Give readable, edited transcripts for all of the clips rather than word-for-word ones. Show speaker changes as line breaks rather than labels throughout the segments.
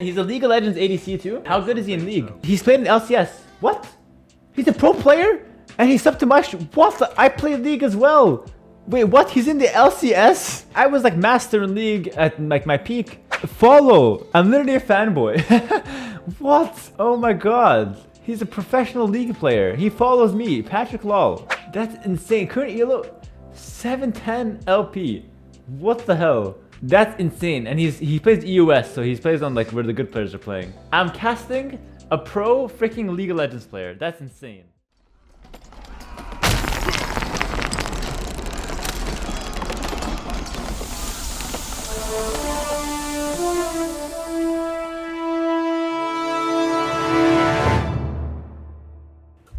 He's a League of Legends ADC too. How good is he in League? He's played in LCS. What? He's a pro player? And he's up to my... What? I play League as well. Wait, what? He's in the LCS? I was like master in League at like my peak. Follow. I'm literally a fanboy. What? Oh my god. He's a professional League player. He follows me. Patrick Lol. That's insane. Current elo 710 LP. What the hell? That's insane. And he plays EUS, so he plays on like where the good players are playing. I'm casting a pro freaking League of Legends player. That's insane.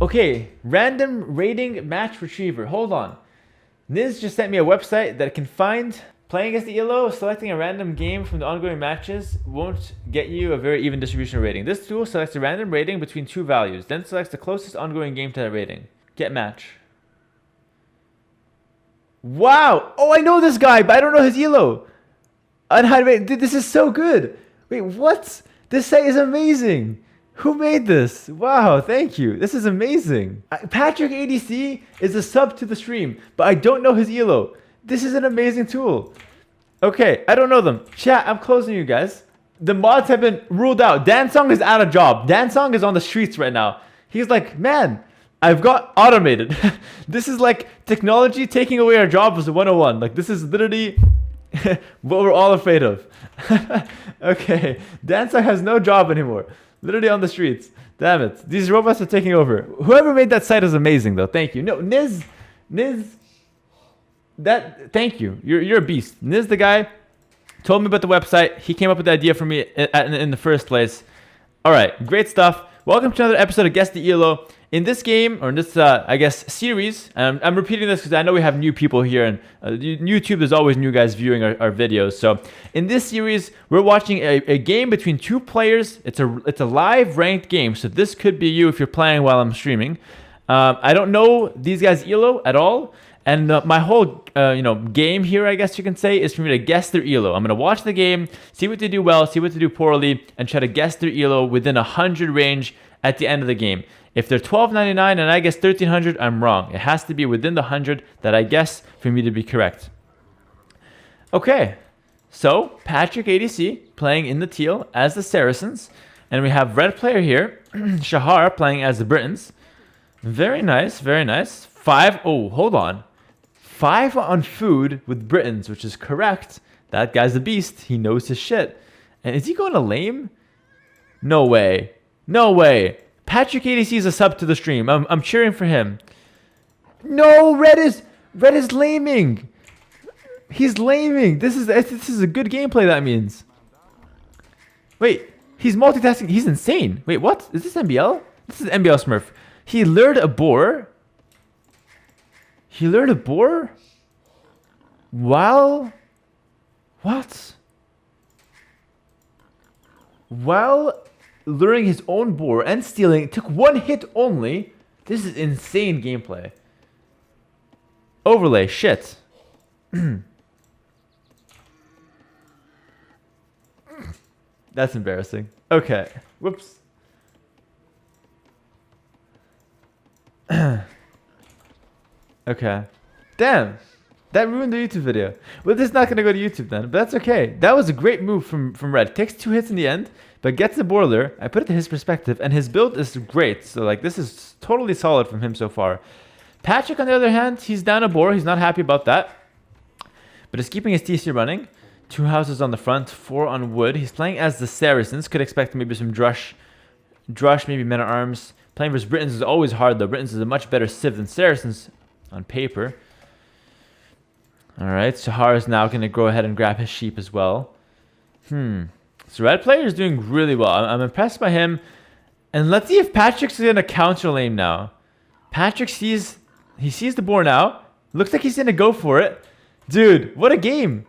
Okay, random rating match retriever. Hold on. Niz just sent me a website that can find playing against the ELO. Selecting a random game from the ongoing matches won't get you a very even distribution of rating. This tool selects a random rating between two values, then selects the closest ongoing game to that rating. Get match. Wow! Oh, I know this guy, but I don't know his ELO. Unhide rate. Dude, this is so good. Wait, what? This site is amazing. Who made this? Wow, thank you. This is amazing. Patrick ADC is a sub to the stream, but I don't know his ELO. This is an amazing tool. Okay, I don't know them. Chat, I'm closing you guys. The mods have been ruled out. Dansong is out of job. Dansong is on the streets right now. He's like, man, I've got automated. This is like technology taking away our jobs 101. Like this is literally what we're all afraid of. Okay, Dansong has no job anymore. Literally on the streets. Damn it. These robots are taking over. Whoever made that site is amazing though. Thank you. No, Niz, thank you. You're a beast. Niz, the guy, told me about the website. He came up with the idea for me in the first place. All right, great stuff. Welcome to another episode of Guess the ELO. In this game, or in this, I guess, series, and I'm repeating this because I know we have new people here, and YouTube, there's always new guys viewing our videos. So in this series, we're watching a game between two players. It's a live ranked game, so this could be you if you're playing while I'm streaming. I don't know these guys' ELO at all, and my whole game here, I guess you can say, is for me to guess their ELO. I'm going to watch the game, see what they do well, see what they do poorly, and try to guess their ELO within 100 range at the end of the game. If they're 1299 and I guess 1300, I'm wrong. It has to be within the 100 that I guess for me to be correct. Okay, so Patrick ADC playing in the teal as the Saracens. And we have red player here, Shahar playing as the Britons. Very nice, very nice. 5, oh, hold on. 5 on food with Britons, which is correct. That guy's a beast. He knows his shit. And is he going to lame? No way. No way. Patrick ADC is a sub to the stream. I'm cheering for him. No, red is laming. He's laming. This is a good gameplay, that means. Wait, he's multitasking. He's insane. Wait, what? Is this MBL? This is MBL Smurf. He lured a boar. He lured a boar? While... What? While... luring his own boar and stealing. It took one hit only. This is insane gameplay. Overlay, shit. That's embarrassing. Okay. Whoops. Okay. Damn. That ruined the YouTube video. Well, this is not going to go to YouTube then, but that's okay. That was a great move from Red. Takes 2 hits in the end, but gets the boiler. I put it to his perspective, and his build is great. So, like, this is totally solid from him so far. Patrick, on the other hand, he's down a boar. He's not happy about that, but is keeping his TC running. 2 houses on the front, 4 on wood. He's playing as the Saracens. Could expect maybe some Drush, maybe Men-at-Arms. Playing versus Britons is always hard, though. Britons is a much better civ than Saracens on paper. All right, Shahar is now going to go ahead and grab his sheep as well. So red player is doing really well. I'm impressed by him. And let's see if Patrick's going to counter lane now. Patrick sees the boar now. Looks like he's going to go for it. Dude, what a game.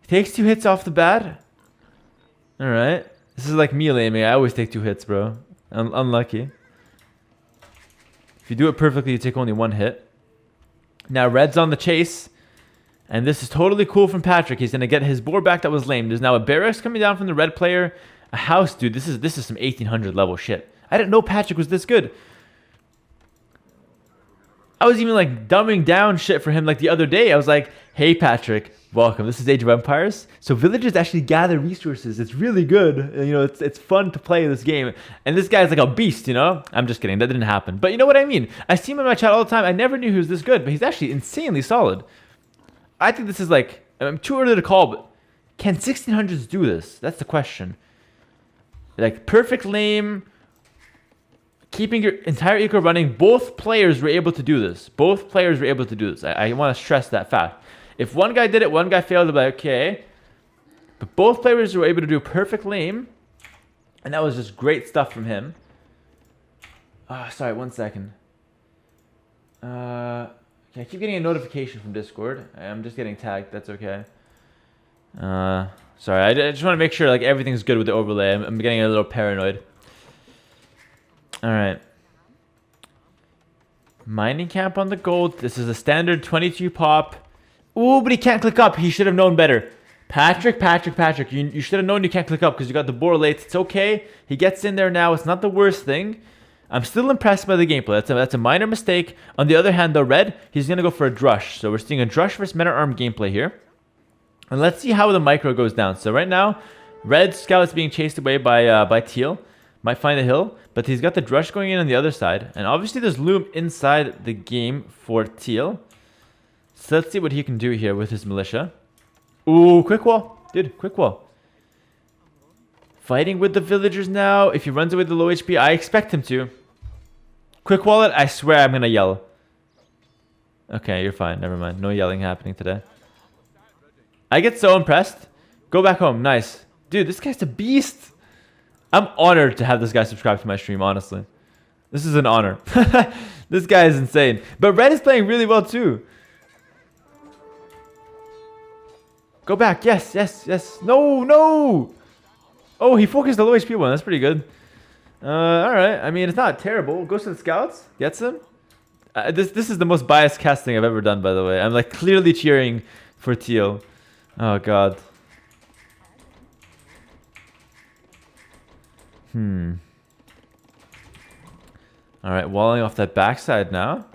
He takes 2 hits off the bat. All right. This is like me laming. I always take 2 hits, bro. Unlucky. If you do it perfectly, you take only 1 hit. Now red's on the chase. And this is totally cool from Patrick. He's going to get his board back that was lame. There's now a barracks coming down from the red player. A house, dude. This is some 1800 level shit. I didn't know Patrick was this good. I was even like dumbing down shit for him like the other day. I was like, hey Patrick, welcome. This is Age of Empires. So villagers actually gather resources. It's really good. And, you know, it's fun to play this game. And this guy's like a beast, you know? I'm just kidding. That didn't happen. But you know what I mean? I see him in my chat all the time. I never knew he was this good, but he's actually insanely solid. I think this is like, I'm too early to call, but can 1600s do this? That's the question. Like perfect lane, keeping your entire eco running. Both players were able to do this. Both players were able to do this. I want to stress that fact. If one guy did it, one guy failed, to be like, okay. But both players were able to do perfect lane. And that was just great stuff from him. Sorry, 1 second. I keep getting a notification from Discord. I'm just getting tagged. That's okay. Sorry, I just want to make sure like everything's good with the overlay. I'm getting a little paranoid. All right. Mining camp on the gold. This is a standard 22 pop. Ooh, but he can't click up. He should have known better. Patrick. You should have known you can't click up because you got the boar late. It's okay. He gets in there now. It's not the worst thing. I'm still impressed by the gameplay. That's a minor mistake. On the other hand, though, Red, he's going to go for a Drush. So we're seeing a Drush versus Men-at-Arm gameplay here. And let's see how the micro goes down. So right now, Red Scout is being chased away by Teal. Might find a hill, but he's got the Drush going in on the other side. And obviously there's Loom inside the game for Teal. So let's see what he can do here with his militia. Ooh, quick wall. Dude, quick wall. Fighting with the villagers now. If he runs away with the low HP, I expect him to. Quick wallet, I swear I'm going to yell. Okay, you're fine. Never mind. No yelling happening today. I get so impressed. Go back home. Nice. Dude, this guy's a beast. I'm honored to have this guy subscribe to my stream, honestly. This is an honor. This guy is insane. But Red is playing really well, too. Go back. Yes. No. Oh, he focused the low HP one. That's pretty good. Alright. I mean, it's not terrible. Goes to the scouts. Gets him. This is the most biased casting I've ever done, by the way. I'm like clearly cheering for Teal. Oh, God. Alright, walling off that backside now.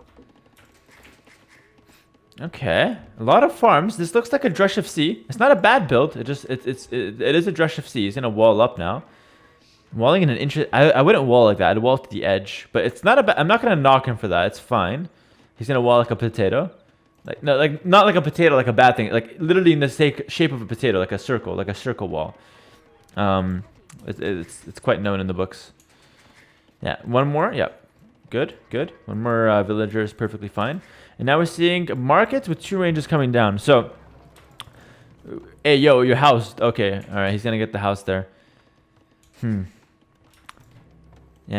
Okay. A lot of farms. This looks like a Drush FC. It's not a bad build. It is a Drush FC. He's gonna wall up now. Walling in an inch. I wouldn't wall like that. I'd wall to the edge. But it's not a bad. I'm not gonna knock him for that. It's fine. He's gonna wall like a potato. Like no, like not like a potato, like a bad thing. Like literally in the shape of a potato, like a circle wall. It's quite known in the books. Yeah, one more. Yep. Good. One more villager is perfectly fine. And now we're seeing markets with 2 ranges coming down. So, hey, yo, your house. Okay, all right. He's going to get the house there. Yeah,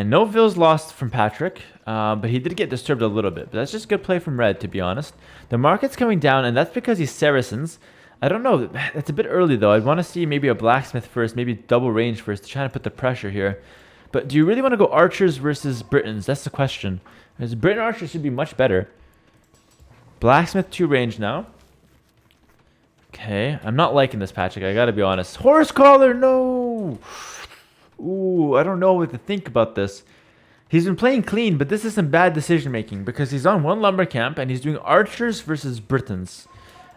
no vills lost from Patrick. But he did get disturbed a little bit. But that's just good play from Red, to be honest. The market's coming down, and that's because he's Saracens. I don't know. That's a bit early, though. I'd want to see maybe a blacksmith first, maybe double range first to try to put the pressure here. But do you really want to go archers versus Britons? That's the question. Because Briton archers should be much better. Blacksmith 2 range now. Okay. I'm not liking this, Patrick. I gotta be honest. Horse collar, no! Ooh, I don't know what to think about this. He's been playing clean, but this is some bad decision making. Because he's on 1 lumber camp and he's doing archers versus Britons.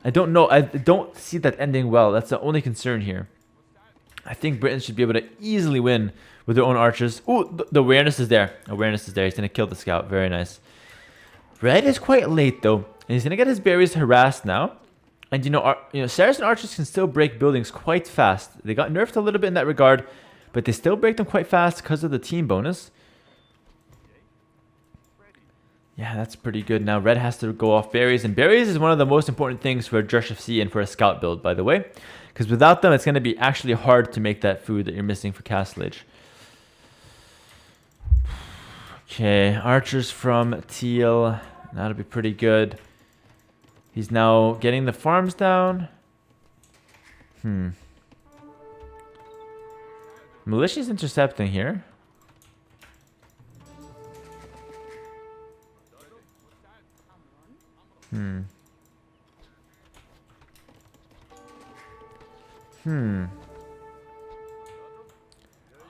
I don't know. I don't see that ending well. That's the only concern here. I think Britons should be able to easily win with their own archers. Ooh, the awareness is there. Awareness is there. He's going to kill the scout. Very nice. Red is quite late, though. And he's going to get his berries harassed now. And, you know, Saracen archers can still break buildings quite fast. They got nerfed a little bit in that regard. But they still break them quite fast because of the team bonus. Yeah, that's pretty good. Now Red has to go off berries. And berries is one of the most important things for a Drush FC and for a scout build, by the way. Because without them, it's going to be actually hard to make that food that you're missing for Castle Age. Okay, archers from Teal. That'll be pretty good. He's now getting the farms down. Militia's intercepting here.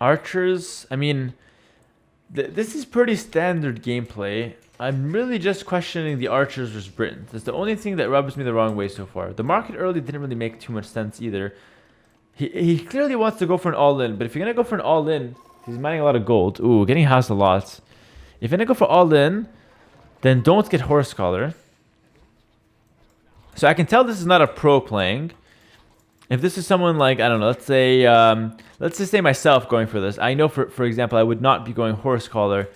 Archers, I mean, this is pretty standard gameplay. I'm really just questioning the archers versus Britons. That's the only thing that rubs me the wrong way so far. The market early didn't really make too much sense either. He clearly wants to go for an all-in, but if you're going to go for an all-in, he's mining a lot of gold. Ooh, getting housed a lot. If you're going to go for all-in, then don't get Horse Collar. So I can tell this is not a pro playing. If this is someone like, I don't know, let's just say myself going for this. I know, for example, I would not be going Horse Collar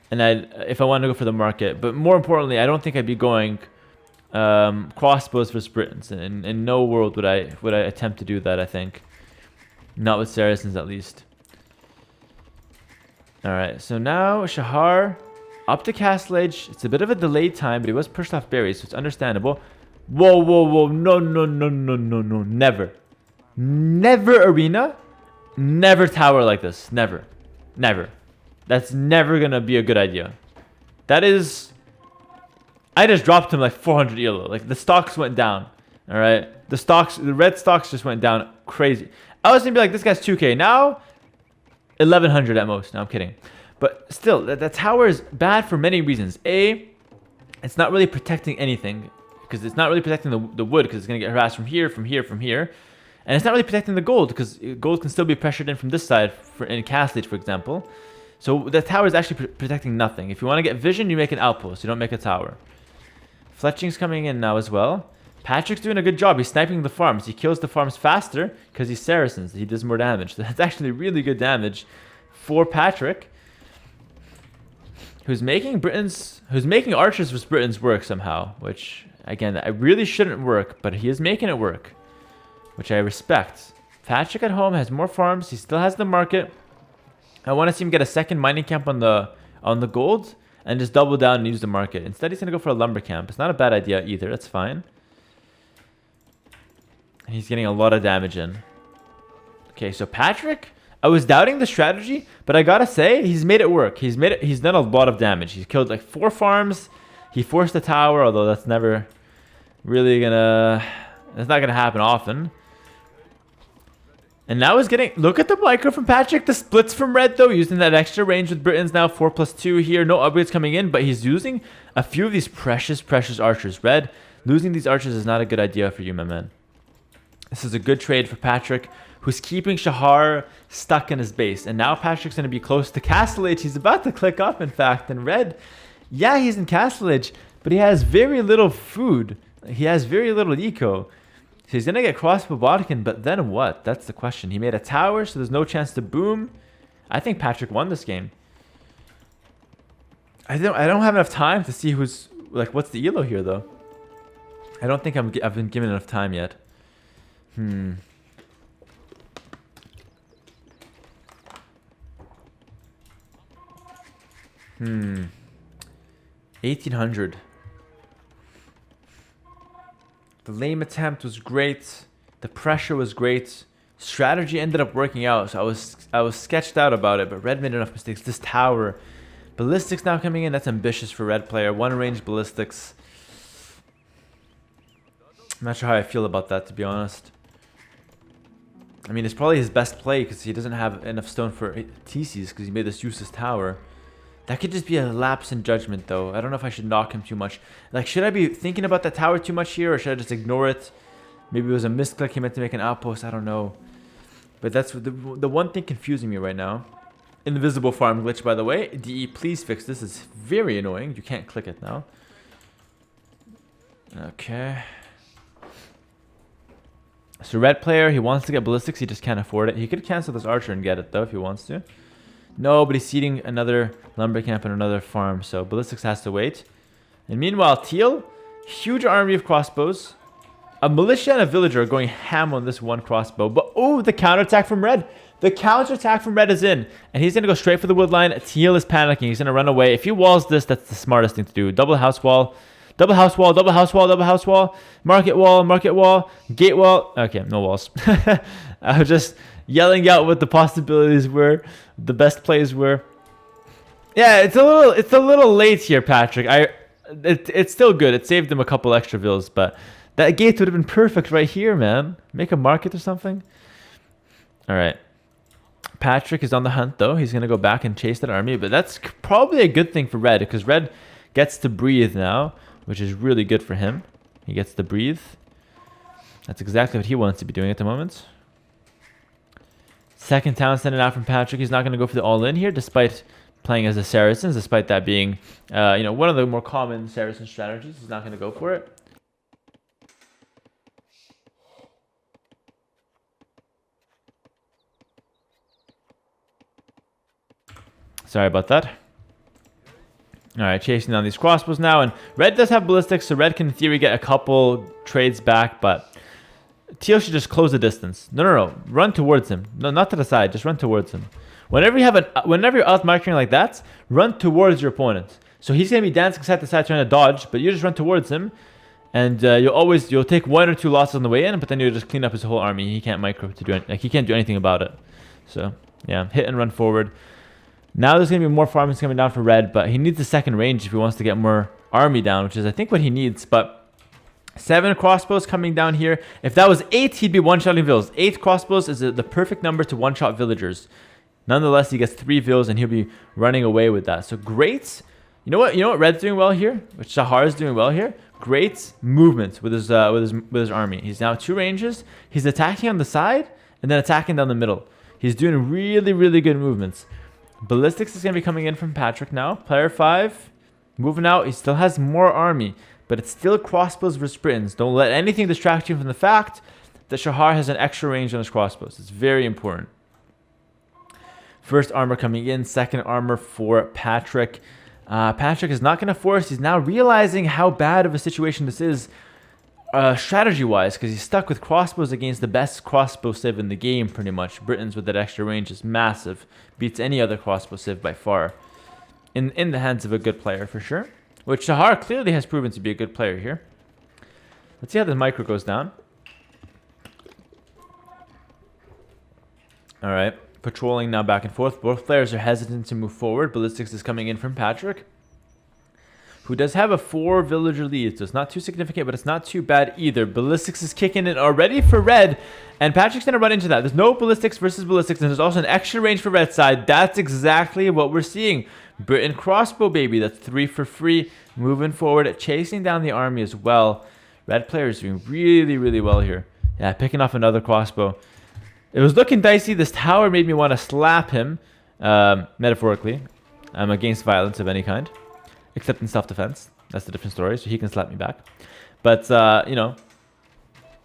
and if I wanted to go for the market. But more importantly, I don't think I'd be going crossbows versus Britons. In no world would I attempt to do that, I think. Not with Saracens, at least. Alright, so now Shahar up to Castle Age. It's a bit of a delayed time, but he was pushed off berries, so it's understandable. Whoa, whoa, whoa. No, no, no, no, no, no. Never. Never arena. Never tower like this. Never. Never. That's never going to be a good idea. That is... I just dropped him like 400 elo. Like, the stocks went down. Alright? The red stocks just went down crazy. I was going to be like, this guy's 2k. Now, 1100 at most. No, I'm kidding. But still, that tower is bad for many reasons. A, it's not really protecting anything. Because it's not really protecting the wood, because it's going to get harassed from here, from here, from here. And it's not really protecting the gold, because gold can still be pressured in from this side, in Castle Age, for example. So the tower is actually protecting nothing. If you want to get vision, you make an outpost. You don't make a tower. Fletching's coming in now as well. Patrick's doing a good job. He's sniping the farms. He kills the farms faster, because he's Saracens. He does more damage. That's actually really good damage for Patrick, who's making archers versus Britons work somehow, which... Again, I really shouldn't work, but he is making it work, which I respect. Patrick at home has more farms. He still has the market. I want to see him get a second mining camp on the gold and just double down and use the market. Instead, he's going to go for a lumber camp. It's not a bad idea either. That's fine. And he's getting a lot of damage in. Okay, so Patrick, I was doubting the strategy, but I got to say, he's made it work. He's done a lot of damage. He's killed like 4 farms. He forced the tower, although that's never... really it's not gonna happen often. And now he's getting, look at the micro from Patrick, the splits from red though, using that extra range with Britons now, 4+2 here, no upgrades coming in, but he's using a few of these precious archers. Red, losing these archers is not a good idea for you, my man. This is a good trade for Patrick, who's keeping Shahar stuck in his base. And now Patrick's gonna be close to Castle Age. He's about to click up, in fact, and red, yeah, he's in Castle Age, but he has very little food. He has very little eco. So he's going to get crossbow Bodkin, but then what? That's the question. He made a tower, so there's no chance to boom. I think Patrick won this game. I don't have enough time to see who's... Like, what's the elo here, though? I don't think I've been given enough time yet. 1800. The lame attempt was great. The pressure was great. Strategy ended up working out, so I was sketched out about it, but red made enough mistakes. This tower. Ballistics now coming in. That's ambitious for red player. 1-range ballistics. I'm not sure how I feel about that, to be honest. I mean, it's probably his best play because he doesn't have enough stone for TCs because he made this useless tower. That could just be a lapse in judgment, though. I don't know if I should knock him too much. Like, should I be thinking about that tower too much here, or should I just ignore it? Maybe it was a misclick. He meant to make an outpost. I don't know. But that's the one thing confusing me right now. Invisible farm glitch, by the way. DE, please fix this. It's very annoying. You can't click it now. Okay. So red player, he wants to get ballistics. He just can't afford it. He could cancel this archer and get it, though, if he wants to. No, but he's seeding another lumber camp and another farm, so ballistics has to wait. And meanwhile, teal, huge army of crossbows. A militia and a villager are going ham on this one crossbow. But, oh, the counterattack from red. The counterattack from red is in. And he's going to go straight for the wood line. Teal is panicking. He's going to run away. If he walls this, that's the smartest thing to do. Double house wall. Double house wall, double house wall, double house wall. Market wall, gate wall. Okay, no walls. I was just yelling out what the possibilities were, the best plays were. Yeah, it's a little late here, Patrick. It's still good. It saved him a couple extra vills, but that gate would have been perfect right here, man. Make a market or something. All right. Patrick is on the hunt, though. He's going to go back and chase that army, but that's probably a good thing for Red, because Red gets to breathe now, which is really good for him. He gets to breathe. That's exactly what he wants to be doing at the moment. Second town sending out from Patrick. He's not going to go for the all-in here, despite playing as the Saracens, despite that being, one of the more common Saracen strategies. He's not going to go for it. Sorry about that. All right, chasing down these crossbows now. And Red does have ballistics, so Red can in theory get a couple trades back, but Teal should just close the distance. No. Run towards him. No, not to the side. Just run towards him. Whenever you're out-marking like that, run towards your opponent. So he's going to be dancing side to side trying to dodge, but you just run towards him. And you'll take 1 or 2 losses on the way in, but then you'll just clean up his whole army. He can't micro to do it. Like, he can't do anything about it. So, yeah, hit and run forward. Now there's going to be more farming coming down for Red, but he needs the second range if he wants to get more army down, which is, I think, what he needs. But 7 crossbows coming down here. If that was 8, he'd be one-shotting villas. 8 crossbows is the perfect number to one-shot villagers. Nonetheless, he gets 3 villas, and he'll be running away with that. So great. You know what Red's doing well here? Which Shahar is doing well here? Great movement with his army. He's now 2 ranges. He's attacking on the side and then attacking down the middle. He's doing really, really good movements. Ballistics is going to be coming in from Patrick now. Player 5 moving out. He still has more army, but it's still crossbows versus Britons. Don't let anything distract you from the fact that Shahar has an extra range on his crossbows. It's very important. First armor coming in. Second armor for Patrick. Patrick is not going to force. He's now realizing how bad of a situation this is strategy-wise, because he's stuck with crossbows against the best crossbow civ in the game, pretty much. Britons with that extra range is massive. Beats any other crossbow civ by far. In the hands of a good player, for sure. Which Shahar clearly has proven to be a good player here. Let's see how the micro goes down. Alright. Patrolling now back and forth. Both players are hesitant to move forward. Ballistics is coming in from Patrick, who does have a 4 villager lead, so it's not too significant, but it's not too bad either. Ballistics is kicking in already for Red, and Patrick's going to run into that. There's no ballistics versus ballistics, and there's also an extra range for Red side. That's exactly what we're seeing. Britain crossbow, baby. That's 3 for free. Moving forward, chasing down the army as well. Red player is doing really, really well here. Yeah, picking off another crossbow. It was looking dicey. This tower made me want to slap him, metaphorically. I'm against violence of any kind. Except in self-defense. That's a different story, so he can slap me back. But,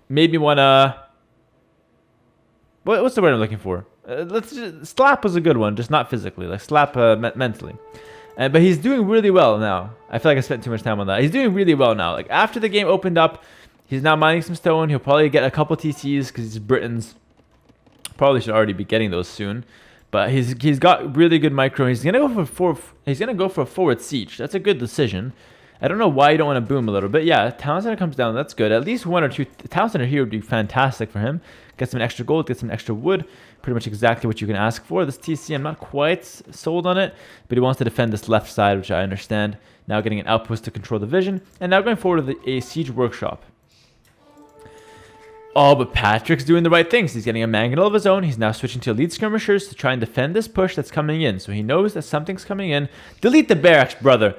made me want to... What's the word I'm looking for? Slap was a good one, just not physically. Like, slap mentally. But he's doing really well now. I feel like I spent too much time on that. He's doing really well now. Like, after the game opened up, he's now mining some stone. He'll probably get a couple TCs because he's Britons. Probably should already be getting those soon. But he's got really good micro. He's gonna go for a forward siege. That's a good decision. I don't know why you don't want to boom a little bit. Yeah, town center comes down. That's good. At least 1 or 2 town center here would be fantastic for him. Get some extra gold. Get some extra wood. Pretty much exactly what you can ask for. This TC, I'm not quite sold on it, but he wants to defend this left side, which I understand. Now getting an outpost to control the vision, and now going forward with a siege workshop. Oh, but Patrick's doing the right things. He's getting a mangonel of his own. He's now switching to elite skirmishers to try and defend this push that's coming in. So he knows that something's coming in. Delete the barracks, brother.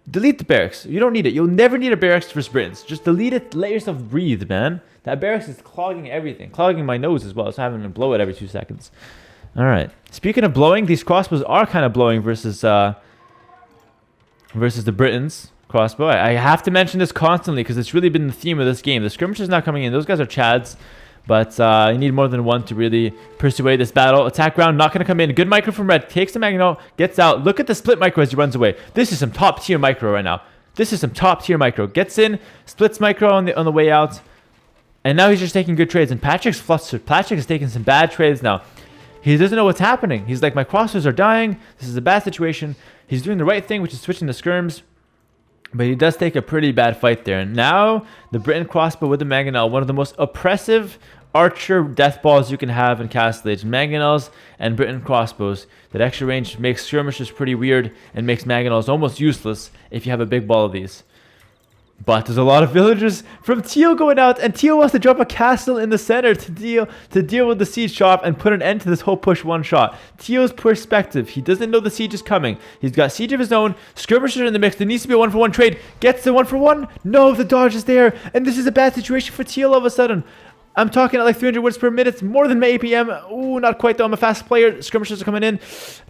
Delete the barracks. You don't need it. You'll never need a barracks for Britons. Just delete it. Let yourself breathe, man. That barracks is clogging everything. Clogging my nose as well. So I'm having to blow it every 2 seconds. All right. Speaking of blowing, these crossbows are kind of blowing versus the Britons. Crossbow. I have to mention this constantly because it's really been the theme of this game. The skirmishers not coming in. Those guys are chads, but you need more than one to really persuade this battle. Attack round not going to come in. Good micro from Red. Takes the Magno, gets out. Look at the split micro as he runs away. This is some top tier micro right now. This is some top tier micro. Gets in, splits micro on the way out, and now he's just taking good trades. And Patrick's flustered. Patrick is taking some bad trades now. He doesn't know what's happening. He's like, my crossbows are dying. This is a bad situation. He's doing the right thing, which is switching to skirms. But he does take a pretty bad fight there. And now, the Briton crossbow with the Mangonel, one of the most oppressive archer death balls you can have in Castle Age. Mangonels and Briton crossbows. That extra range makes skirmishes pretty weird and makes Mangonels almost useless if you have a big ball of these. But there's a lot of villagers from Teal going out, and Teal wants to drop a castle in the center to deal with the siege shop and put an end to this whole push one shot. Teal's perspective, he doesn't know the siege is coming. He's got siege of his own, skirmishers in the mix. There needs to be a 1-for-1 trade. Gets the 1-for-1. No, the dodge is there, and this is a bad situation for Teal all of a sudden. I'm talking at like 300 words per minute. It's more than my APM. Ooh, not quite though. I'm a fast player. Skirmishers are coming in.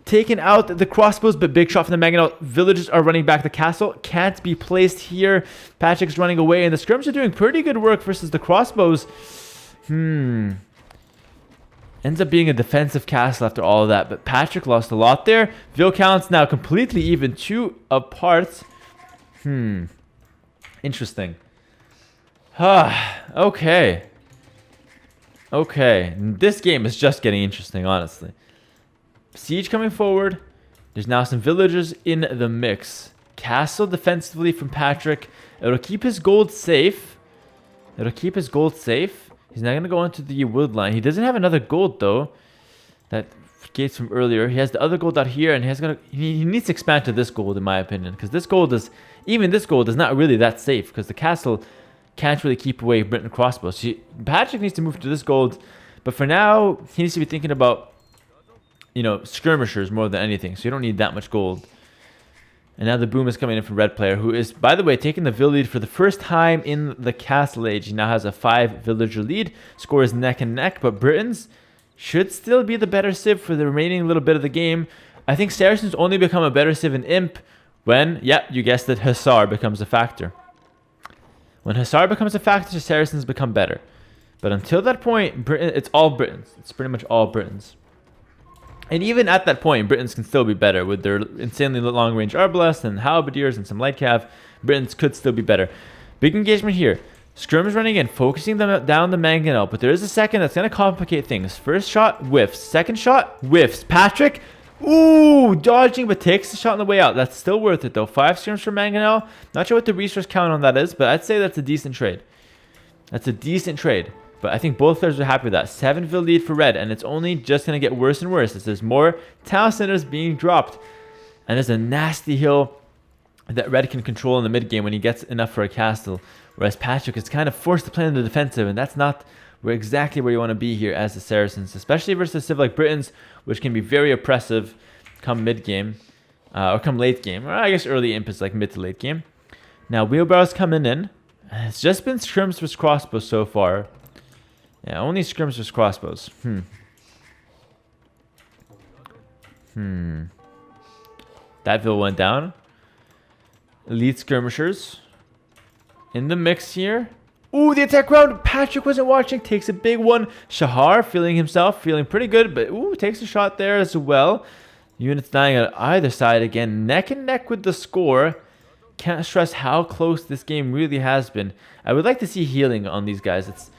Taking out the crossbows, but big shot from the Mangonel. Villagers are running back. The castle can't be placed here. Patrick's running away, and the skirmishers are doing pretty good work versus the crossbows. Ends up being a defensive castle after all of that, but Patrick lost a lot there. Vill counts now completely even, 2 apart. Interesting. Okay. Okay, this game is just getting interesting, honestly. Siege coming forward. There's now some villagers in the mix. Castle defensively from Patrick. It'll keep his gold safe. He's now going to go into the wood line. He doesn't have another gold, though. That gates from earlier. He has the other gold out here, and he needs to expand to this gold, in my opinion. Because this gold is not really that safe. Because the castle can't really keep away Britain crossbows. Patrick needs to move to this gold, but for now, he needs to be thinking about, skirmishers more than anything. So you don't need that much gold. And now the boom is coming in from red player, who is, by the way, taking the vill lead for the first time in the castle age. He now has a 5-villager lead. Score is neck and neck, but Britons should still be the better civ for the remaining little bit of the game. I think Saracens only become a better civ in Imp when, you guessed it, Hussar becomes a factor. When Hussar becomes a factor, Saracens become better. But until that point, it's all Britons. It's pretty much all Britons. And even at that point, Britons can still be better. With their insanely long-range arbalests and halberdiers and some light cav, Britons could still be better. Big engagement here. Skirmish running in, focusing them down the mangonel. But there is a second that's going to complicate things. First shot, whiffs. Second shot, whiffs. Patrick, ooh, dodging, but takes the shot on the way out. That's still worth it, though. 5 skirms for Mangonel. Not sure what the resource count on that is, but I'd say that's a decent trade. But I think both players are happy with that. 7 vill lead for red, and it's only just going to get worse and worse as there's more town centers being dropped. And there's a nasty hill that red can control in the mid game when he gets enough for a castle. Whereas Patrick is kind of forced to play in the defensive, and that's not exactly where you want to be here as the Saracens, especially versus civ like Britons, which can be very oppressive come mid game, or come late game, or I guess early imp is like mid to late game. Now wheelbarrows coming in. It's just been scrims versus crossbows so far. Yeah, only scrims versus crossbows. That vill went down. Elite skirmishers in the mix here. Ooh, the attack round. Patrick wasn't watching. Takes a big one. Shahar feeling pretty good, but ooh, takes a shot there as well. Units dying on either side again. Neck and neck with the score. Can't stress how close this game really has been. I would like to see healing on these guys. It's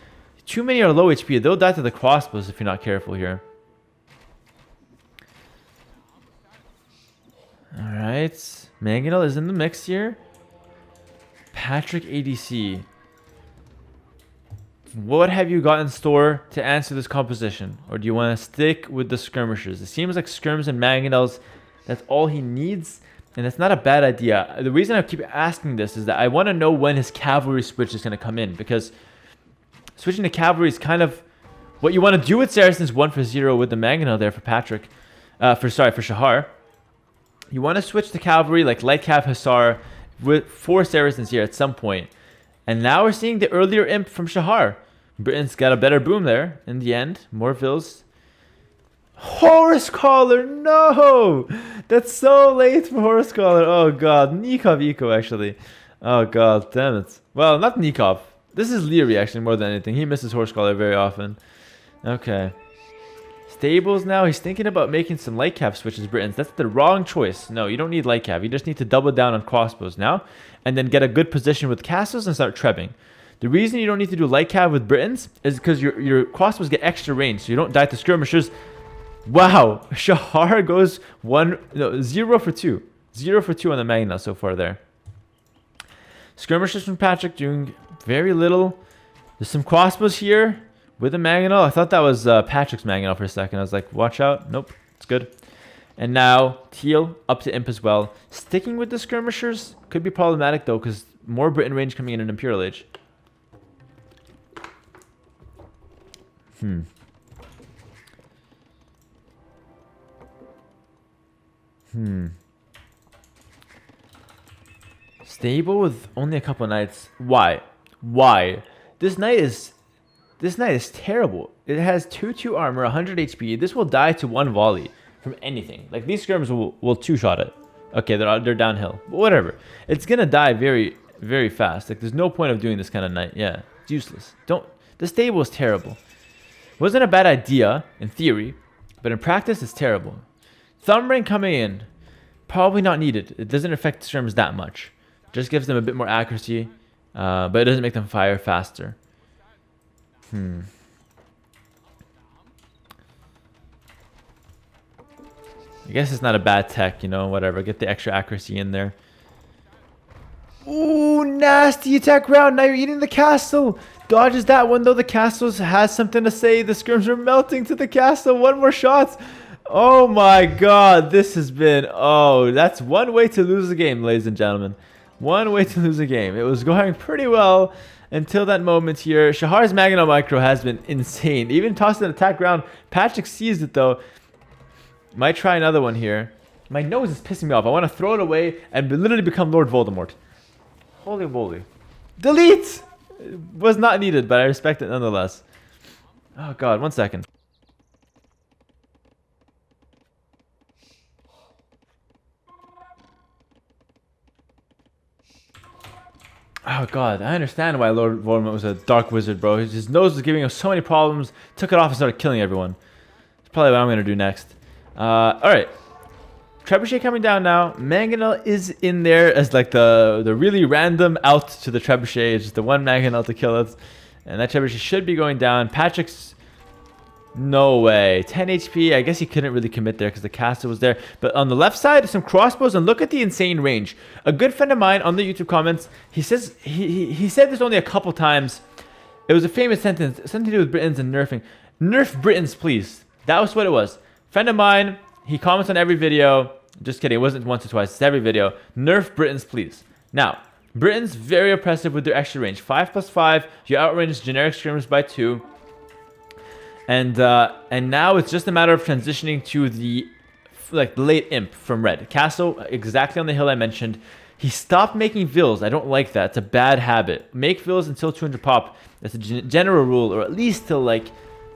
too many are low HP. They'll die to the crossbows if you're not careful here. Alright. Mangonel is in the mix here. Patrick ADC. What have you got in store to answer this composition? Or do you want to stick with the skirmishers? It seems like skirms and mangonels, that's all he needs. And that's not a bad idea. The reason I keep asking this is that I want to know when his cavalry switch is going to come in. Because switching to cavalry is kind of what you want to do with Saracens 1-for-0 with the mangonel there for Patrick. For Shahar. You want to switch to cavalry like light cav Hussar with 4 Saracens here at some point. And now we're seeing the earlier imp from Shahar. Britain's got a better boom there in the end. More vills. Horse Collar, no! That's so late for Horse Collar. Oh god, Nikov Eco actually. Oh god, damn it. Well, not Nikov. This is Leary actually more than anything. He misses Horse Collar very often. Okay. Stables now. He's thinking about making some light cav switches, Britons. That's the wrong choice. No, you don't need light cav. You just need to double down on crossbows now. And then get a good position with castles and start trebbing. The reason you don't need to do light cav with Britons is because your crossbows get extra range. So you don't die to skirmishers. Wow. Shahar goes 0 for 2. 0 for 2 on the Magna so far there. Skirmishers from Patrick doing very little. There's some crossbows here with the Mangonel. I thought that was Patrick's Mangonel for a second. I was like, watch out. Nope, it's good. And now teal up to imp as well. Sticking with the skirmishers could be problematic though, because more Britain range coming in an Imperial Age. Stable with only a couple knights. Why? Why? This knight is terrible. It has 2/2 armor, 100 HP. This will die to one volley from anything. Like these skirms will two-shot it. Okay, they're downhill. But whatever. It's gonna die very, very fast. Like there's no point of doing this kind of knight. Yeah, it's useless. The stable is terrible. Wasn't a bad idea in theory, but in practice it's terrible. Thumb ring coming in, probably not needed. It doesn't affect the skirms that much. Just gives them a bit more accuracy, but it doesn't make them fire faster. I guess it's not a bad tech, you know, whatever. Get the extra accuracy in there. Ooh, nasty attack round. Now you're eating the castle. Dodges that one, though. The castle has something to say. The skirms are melting to the castle. One more shot. Oh, my God. This has been... Oh, that's one way to lose a game, ladies and gentlemen. One way to lose a game. It was going pretty well until that moment here. Shahar's Maginot Micro has been insane. Even tossed an attack round. Patrick sees it, though. Might try another one here. My nose is pissing me off. I want to throw it away and literally become Lord Voldemort. Holy moly. Delete! It was not needed, but I respect it nonetheless. Oh god, 1 second. Oh god, I understand why Lord Voldemort was a dark wizard, bro. His nose was giving him so many problems. Took it off and started killing everyone. That's probably what I'm going to do next. Alright. Trebuchet coming down now. Mangonel is in there as like the really random out to the Trebuchet. It's just the one Mangonel to kill it. And that Trebuchet should be going down. Patrick's... No way. 10 HP. I guess he couldn't really commit there because the caster was there. But on the left side, some crossbows. And look at the insane range. A good friend of mine on the YouTube comments, he says... He said this only a couple times. It was a famous sentence. Something to do with Britons and nerfing. Nerf Britons, please. That was what it was. Friend of mine... He comments on every video. Just kidding. It wasn't once or twice. It's every video. Nerf Britons, please. Now, Britons, very oppressive with their extra range. 5+5. You outrange generic skirmers by 2. And now it's just a matter of transitioning to the late imp from red. Castle, exactly on the hill I mentioned. He stopped making vills. I don't like that. It's a bad habit. Make vills until 200 pop. That's a general rule. Or at least till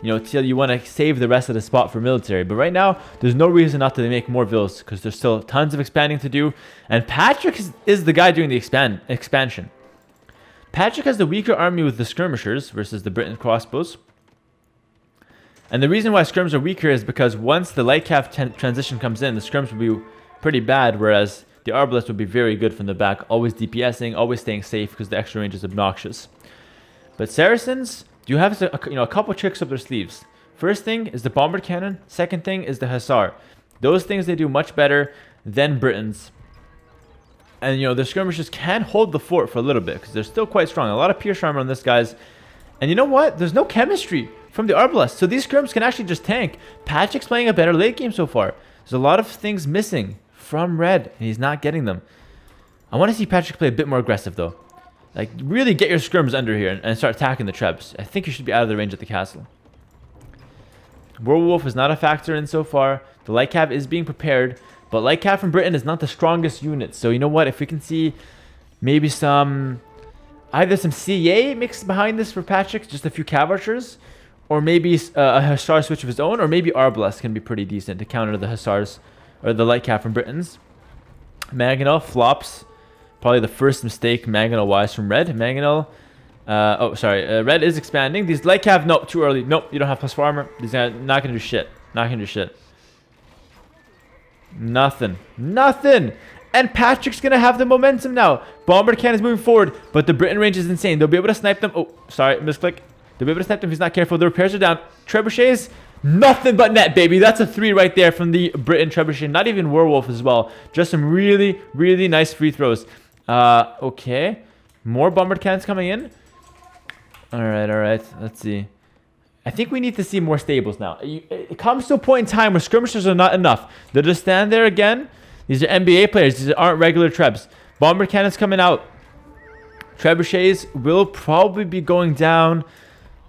you know, till you want to save the rest of the spot for military. But right now, there's no reason not to make more vills because there's still tons of expanding to do. And Patrick is the guy doing the expansion. Patrick has the weaker army with the skirmishers versus the Briton crossbows. And the reason why skirms are weaker is because once the light calf transition comes in, the skirms will be pretty bad, whereas the arbalest would be very good from the back, always DPSing, always staying safe because the extra range is obnoxious. But Saracens... You have a couple tricks up their sleeves. First thing is the bombard cannon. Second thing is the hussar. Those things they do much better than Britons. And the skirmishers can hold the fort for a little bit because they're still quite strong. A lot of pierce armor on this guys. And you know what? There's no chemistry from the arbalest, so these skirms can actually just tank. Patrick's playing a better late game so far. There's a lot of things missing from red, and he's not getting them. I want to see Patrick play a bit more aggressive though. Like, really get your skirms under here and start attacking the trebs. I think you should be out of the range at the castle. Werewolf is not a factor in so far. The light cav is being prepared. But light cav from Britain is not the strongest unit. So, you know what? If we can see maybe either some CA mixed behind this for Patrick, just a few cav archers. Or maybe a hussar switch of his own. Or maybe arbalest can be pretty decent to counter the hussars. Or the light cav from Britons. Maginot flops. Probably the first mistake Maginot-wise from red. Maginot... red is expanding. These light cav... Nope, too early. Nope, you don't have +4 armor. These guys are not going to do shit. Not going to do shit. Nothing. Nothing! And Patrick's going to have the momentum now. Bombard cannon is moving forward, but the Briton range is insane. They'll be able to snipe them. Oh, sorry, misclick. They'll be able to snipe them if he's not careful. The repairs are down. Trebuchets... Nothing but net, baby. That's a 3 right there from the Briton Trebuchet. Not even Werewolf as well. Just some really, really nice free throws. Okay. More bombard cannons coming in. Alright. Let's see. I think we need to see more stables now. It comes to a point in time where skirmishers are not enough. They'll just stand there again. These are NBA players. These aren't regular Trebs. Bomber cannons coming out. Trebuchets will probably be going down.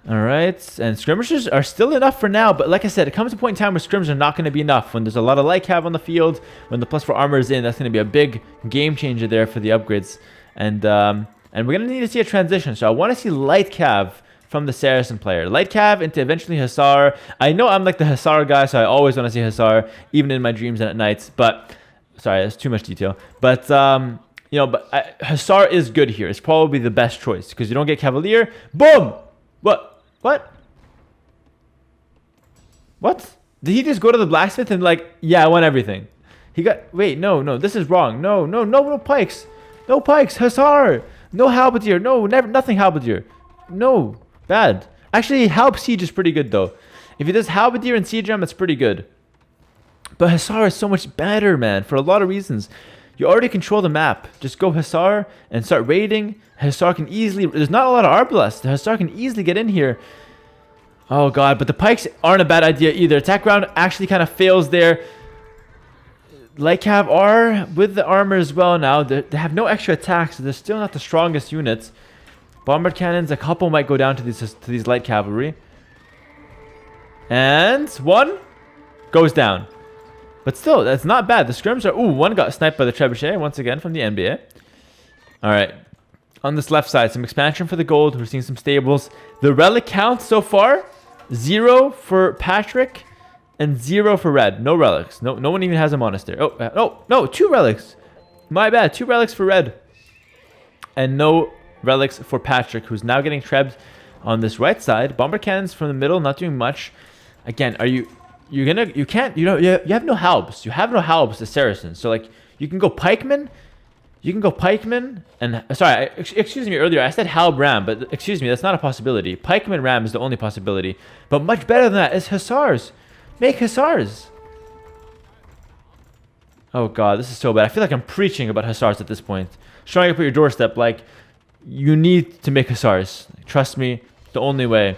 All right. And skirmishers are still enough for now. But like I said, it comes to a point in time where skirmishers are not going to be enough. When there's a lot of light cav on the field, when the +4 armor is in, that's going to be a big game changer there for the upgrades. And we're going to need to see a transition. So I want to see light cav from the Saracen player. Light cav into eventually Hussar. I know I'm like the Hussar guy, so I always want to see Hussar, even in my dreams and at nights. But, sorry, that's too much detail. But, Hussar is good here. It's probably the best choice because you don't get Cavalier. Boom! What? What? What? Did he just go to the blacksmith and like, yeah, I want everything? He got, wait, no, this is wrong. No pikes. No pikes. Hussar! No halberdier. No, never, nothing halberdier. No. Bad. Actually, Halb Siege is pretty good, though. If he does Halberdier and Siege Ram, it's pretty good. But Hussar is so much better, man, for a lot of reasons. You already control the map. Just go Hussar and start raiding. Hussar can easily... There's not a lot of Arbalest. The Hussar can easily get in here. Oh, God. But the pikes aren't a bad idea either. Attack round actually kind of fails there. Light Cav are with the armor as well now. They have no extra attacks, so they're still not the strongest units. Bombard cannons, a couple might go down to these light cavalry. And one goes down. But still, that's not bad. The scrims are... Ooh, one got sniped by the Trebuchet once again from the NBA. All right. On this left side, some expansion for the gold. We're seeing some stables. The relic count so far, 0 for Patrick and 0 for red. No relics. No one even has a monastery. Oh, no, 2 relics. My bad. 2 relics for red. And no relics for Patrick, who's now getting trebs on this right side. Bomber cannons from the middle, not doing much. Again, you have no halbs. You have no halbs, the Saracens. So like you can go pikemen. And sorry, excuse me earlier. I said halb ram, but excuse me, that's not a possibility. Pikeman ram is the only possibility. But much better than that is Hussars. Make Hussars. Oh God, this is so bad. I feel like I'm preaching about Hussars at this point. Showing up at your doorstep like, you need to make Hussars. Trust me, the only way.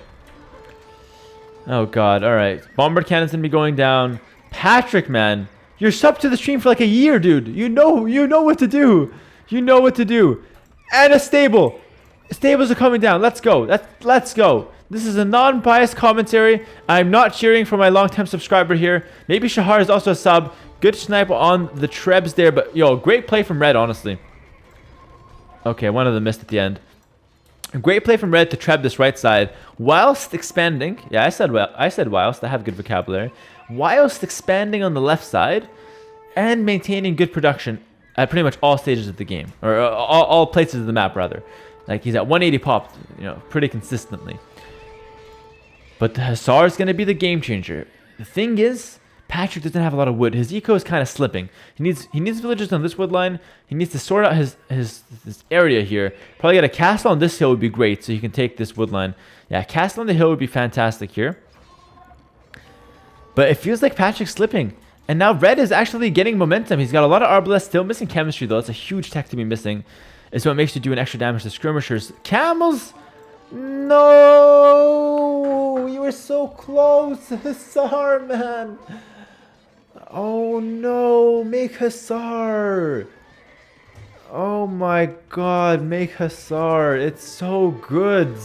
Oh God, alright. Bombard cannons gonna be going down. Patrick, man. You're subbed to the stream for like a year, dude. You know what to do. You know what to do. And a stable. Stables are coming down. Let's go. Let's go. This is a non-biased commentary. I'm not cheering for my long-time subscriber here. Maybe Shahar is also a sub. Good snipe on the Trebs there, but yo, great play from Red, honestly. Okay, one of them missed at the end. A great play from Red to treb this right side whilst expanding. Yeah, I said whilst. I have good vocabulary. Whilst expanding on the left side and maintaining good production at pretty much all stages of the game, or all places of the map rather. Like he's at 180 popped, pretty consistently. But the Hussar is going to be the game changer. The thing is, Patrick doesn't have a lot of wood. His eco is kind of slipping. He needs villagers on this wood line. He needs to sort out this area here. Probably get a castle on this hill would be great, so he can take this wood line. Yeah, castle on the hill would be fantastic here. But it feels like Patrick's slipping. And now Red is actually getting momentum. He's got a lot of Arbalest, still missing chemistry though. It's a huge tech to be missing. It's what makes you do an extra damage to skirmishers. Camels! No! You were so close! Hussar, man! Oh no! Make Hussar! Oh my god, make Hussar! It's so good!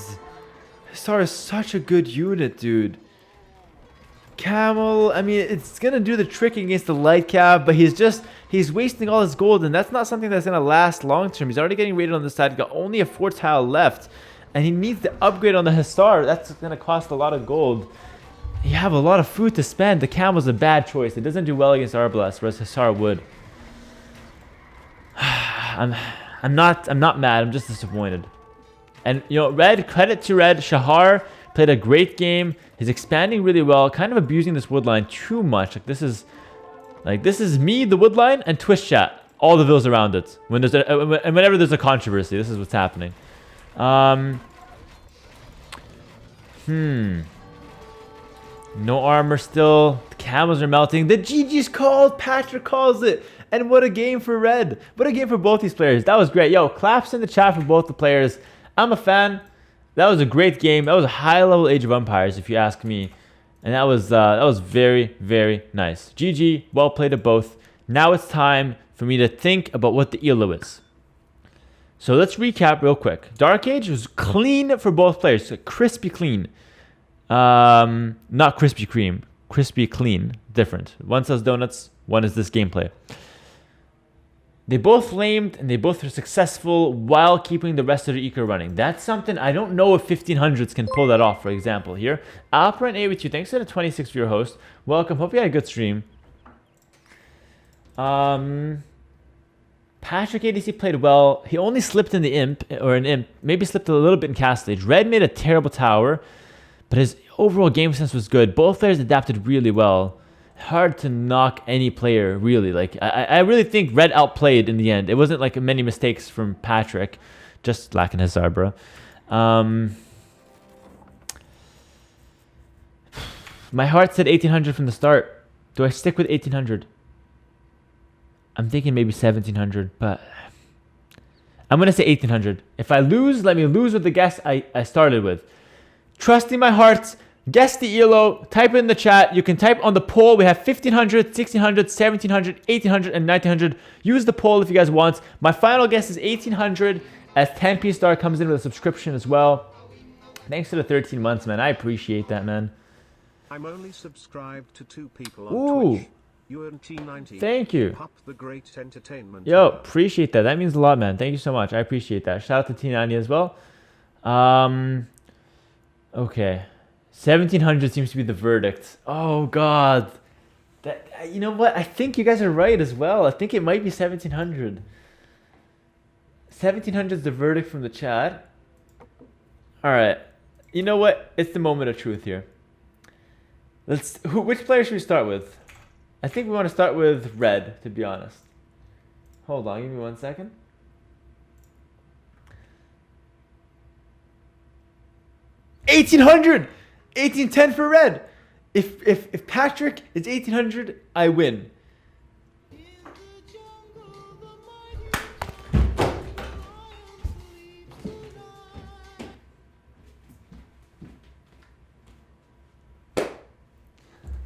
Hussar is such a good unit, dude. Camel, I mean, it's gonna do the trick against the light cab, but he's wasting all his gold, and that's not something that's gonna last long term. He's already getting raided on this side. He's got only a 4 tile left, and he needs to upgrade on the Hussar. That's gonna cost a lot of gold. You have a lot of food to spend. The Camel's a bad choice. It doesn't do well against Arbalest, whereas Hussar would. I'm not mad. I'm just disappointed. And Red, credit to Red. Shahar played a great game. He's expanding really well, kind of abusing this wood line too much. This is me, the wood line, and Twitch chat. All the villas around it. Whenever there's a controversy, this is what's happening. No armor still. The camels are melting. The GG's called. Patrick calls it. And what a game for Red. What a game for both these players. That was great. Yo, claps in the chat for both the players. I'm a fan. That was a great game. That was a high-level Age of Empires, if you ask me. And that was very, very nice. GG, well played to both. Now it's time for me to think about what the ELO is. So let's recap real quick. Dark Age was clean for both players. So crispy clean. Not Krispy Kreme. Crispy clean. Different. One says donuts, one is this gameplay. They both flamed and they both were successful while keeping the rest of the eco running. That's something I don't know if 1500s can pull that off, for example, here. Alperen 8 with you. Thanks to the 26 for your host. Welcome. Hope you had a good stream. Patrick ADC played well. He only slipped in the imp, or an imp. Maybe slipped a little bit in cast stage. Red made a terrible tower, but his overall game sense was good. Both players adapted really well. Hard to knock any player, really. Like I really think Red outplayed in the end. It wasn't like many mistakes from Patrick, just lacking his Zarbra. My heart said 1800 from the start. Do I stick with 1800? I'm thinking maybe 1700, but I'm gonna say 1800. If I lose, let me lose with the guess I started with. Trusting my heart. Guess the ELO, type it in the chat. You can type on the poll. We have 1500, 1600, 1700, 1800, and 1900. Use the poll if you guys want. My final guess is 1800 as 10-piece star comes in with a subscription as well. Thanks to the 13 months, man. I appreciate that, man.
I'm only subscribed to 2 people on Twitch. UNT90.
Thank you.
Pup the Great Entertainment.
Yo, appreciate that. That means a lot, man. Thank you so much. I appreciate that. Shout out to T90 as well. Okay. 1700 seems to be the verdict. Oh God, that, you know what? I think you guys are right as well. I think it might be 1700. 1700 is the verdict from the chat. All right. You know what? It's the moment of truth here. Which player should we start with? I think we want to start with Red, to be honest. Hold on, give me 1 second. $1,800. 1810 for Red. If Patrick is 1800, I win.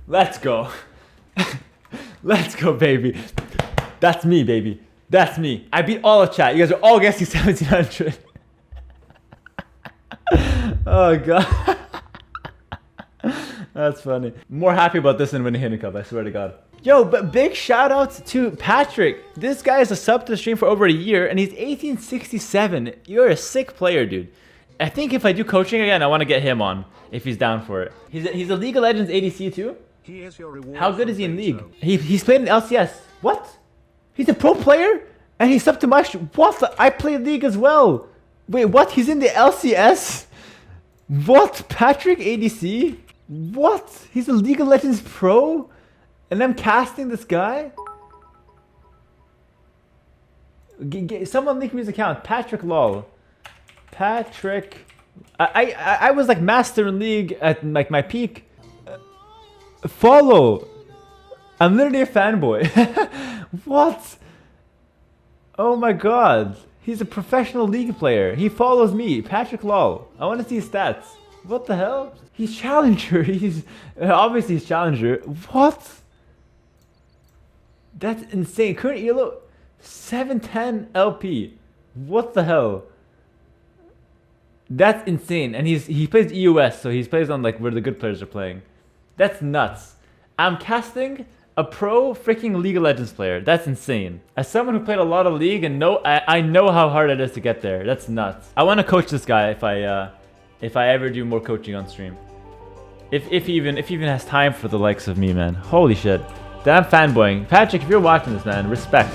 Let's go. Let's go, baby. That's me, baby. That's me. I beat all of chat. You guys are all guessing 1700. Oh God. That's funny. More happy about this than winning Hidden Cup, I swear to God. Yo, but big shout outs to Patrick. This guy is a sub to the stream for over a year and he's 1867. You're a sick player, dude. I think if I do coaching again, I want to get him on if he's down for it. He's a League of Legends ADC too? How good is he in League? He's played in LCS. What? He's a pro player? And he's up to my what? I play League as well. Wait, what? He's in the LCS? What? Patrick ADC? What? He's a League of Legends pro? And I'm casting this guy? Someone link me his account. Patrick lol. Patrick. I was like master in League at like my peak. Follow. I'm literally a fanboy. What? Oh my God. He's a professional League player. He follows me. Patrick lol. I want to see his stats. What the hell? He's challenger. He's obviously he's challenger. What? That's insane. Current ELO 710 LP. What the hell? That's insane. And he plays EUS, so he plays on like where the good players are playing. That's nuts. I'm casting a pro freaking League of Legends player. That's insane. As someone who played a lot of League and I know how hard it is to get there. That's nuts. I want to coach this guy if I ever do more coaching on stream. If he even has time for the likes of me, man. Holy shit. Damn fanboying. Patrick, if you're watching this, man, respect.